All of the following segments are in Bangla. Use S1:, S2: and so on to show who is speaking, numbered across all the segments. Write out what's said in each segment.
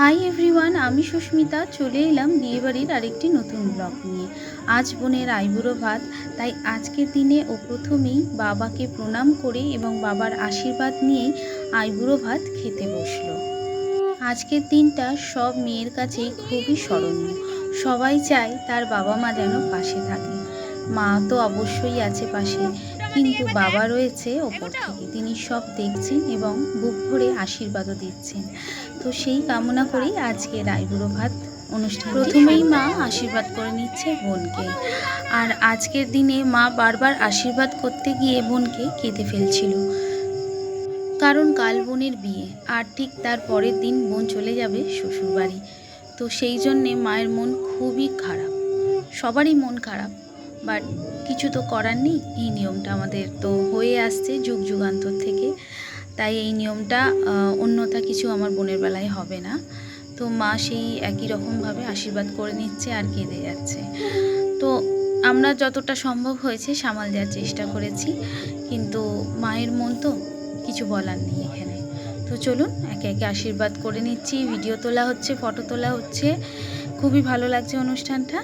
S1: হাই এভরিওয়ান, আমি সুস্মিতা চলে এলাম বিয়েবাড়ির আরেকটি নতুন ব্লগ নিয়ে। আজ বোনের আইবুড়ো ভাত, তাই আজকের দিনে ও প্রথমেই বাবাকে প্রণাম করে এবং বাবার আশীর্বাদ নিয়েই আইবুড়ো ভাত খেতে বসলো। আজকের দিনটা সব মেয়ের কাছেই খুবই স্মরণীয়। সবাই চায় তার বাবা মা যেন পাশে থাকে। মা তো অবশ্যই আছে পাশে, কিন্তু বাবা রয়েছে ওপর থেকে, তিনি সব দেখছেন এবং বুক ভরে আশীর্বাদও দিচ্ছেন। তো সেই কামনা করেই আজকের আইবুড়ো ভাত অনুষ্ঠান। প্রথমেই মা আশীর্বাদ করে নিচ্ছে বোনকে, আর আজকের দিনে মা বারবার আশীর্বাদ করতে গিয়ে বোনকে কেঁদে ফেলছিল, কারণ কাল বোনের বিয়ে, আর ঠিক তার পরের দিন বোন চলে যাবে শ্বশুরবাড়ি। তো সেই জন্যে মায়ের মন খুবই খারাপ, সবারই মন খারাপ, বাট কিছু তো করার নেই। এই নিয়মটা আমাদের তো হয়ে আসছে যুগ যুগান্তর থেকে, তাই এই নিয়মটা অন্যথা কিছু আমার বোনের বেলায় হবে না। তো মা সেই একই রকমভাবে আশীর্বাদ করে নিচ্ছে আর কেঁদে যাচ্ছে। তো আমরা যতটা সম্ভব হয়েছে সামাল দেওয়ার চেষ্টা করেছি, কিন্তু মায়ের মন তো কিছু বলার নেই এখানে। তো চলুন একে একে আশীর্বাদ করে নিচ্ছি, ভিডিও তোলা হচ্ছে, ফটো তোলা হচ্ছে, খুবই ভালো লাগছে অনুষ্ঠানটা।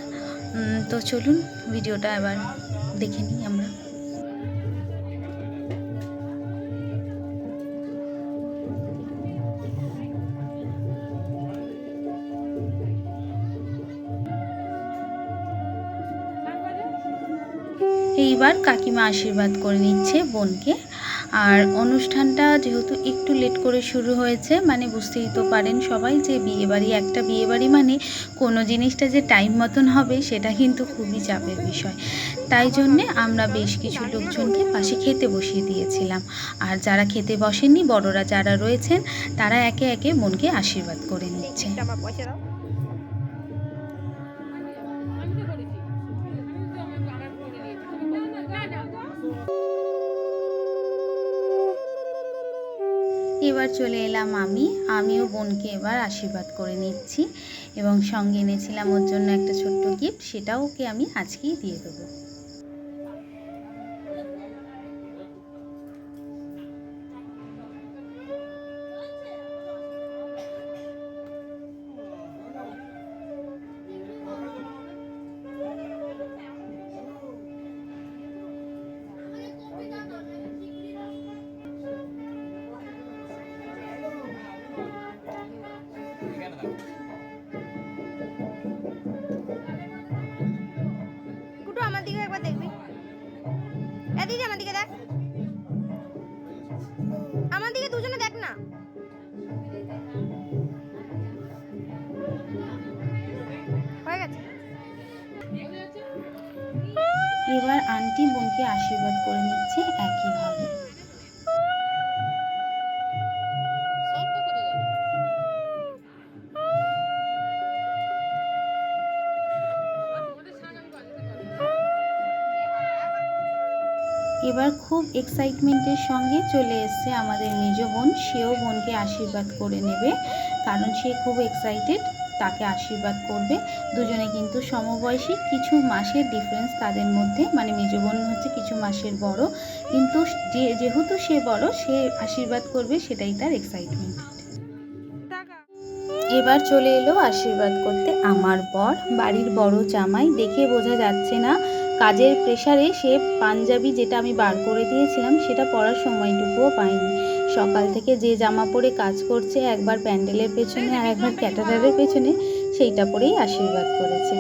S1: তো চলুন ভিডিওটা এবার দেখে নিই আমরা। এইবার কাকিমা আশীর্বাদ করে নিচ্ছে বোনকে। আর অনুষ্ঠানটা যেহেতু একটু লেট করে শুরু হয়েছে, মানে বুঝতেই তো পারেন সবাই যে বিয়েবাড়ি, একটা বিয়েবাড়ি মানে কোনো জিনিসটা যে টাইম মতন হবে সেটা কিন্তু খুবই চাপের বিষয়। তাই জন্যে আমরা বেশ কিছু লোকজনকে পাশে খেতে বসিয়ে দিয়েছিলাম, আর যারা খেতে বসেননি, বড়রা যারা রয়েছেন, তারা একে একে বোনকে আশীর্বাদ করে নিচ্ছে। এবার চলে এলাম আমিও বোনকে এবার আশীর্বাদ করে নিচ্ছি, এবং সঙ্গে এনেছিলাম ওর জন্য একটা ছোট্ট গিফট, সেটাও ওকে আমি আজকেই দিয়ে দেবো।
S2: কুটু আমার দিকে একবার দেখবি, এদিকে আমার দিকে দেখ, আমার দিকে দুজনে দেখ না। হয়ে গেছে।
S1: এবার আন্টি বোনকে আশীর্বাদ করে নিচ্ছে একইভাবে। এবার খুব এক্সাইটমেন্টের সঙ্গে চলে এসছে আমাদের মেজ বোন, সেও বোনকে আশীর্বাদ করে নেবে, কারণ সে খুব এক্সাইটেড, তাকে আশীর্বাদ করবে। দুজনে কিন্তু সমবয়সী, কিছু মাসের ডিফারেন্স তাদের মধ্যে, মানে মেজ বোন হচ্ছে কিছু মাসের বড়, কিন্তু যেহেতু সে বড়, সে আশীর্বাদ করবে, সেটাই তার এক্সাইটমেন্ট। এবার চলে এলো আশীর্বাদ করতে আমার বর, বাড়ির বড় জামাই। দেখে বোঝা যাচ্ছে না, কাজের প্রেশারে সে পাঞ্জাবি যেটা আমি বার করে দিয়েছিলাম সেটা পরার সময়টুকুও পায়নি। সকাল থেকে যে জামা পরে কাজ করছে, একবার প্যান্ডেলের পেছনে আর একবার ক্যাটারারের পেছনে, সেইটা পরেই আশীর্বাদ করেছে।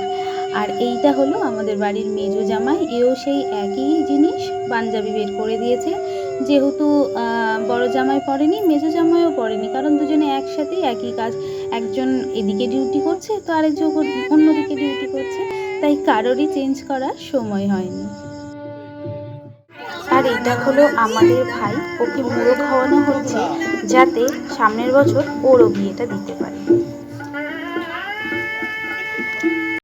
S1: আর এইটা হলো আমাদের বাড়ির মেজো জামাই, এও সেই একই জিনিস পাঞ্জাবি বের করে দিয়েছে। যেহেতু বড় জামাই পড়েনি, মেজো জামাইও পড়েনি, কারণ দুজনে একসাথেই একই কাজ, একজন এদিকে ডিউটি করছে তো আরেকজন অন্যদিকে ডিউটি করছে, তাই কারোরই চেঞ্জ করার সময় হয়নি। আর এটা হলো আমাদের ভাই, ওকে মুড়ো খাওয়ানো হচ্ছে যাতে সামনের বছর ওরও বিয়েটা দিতে পারে।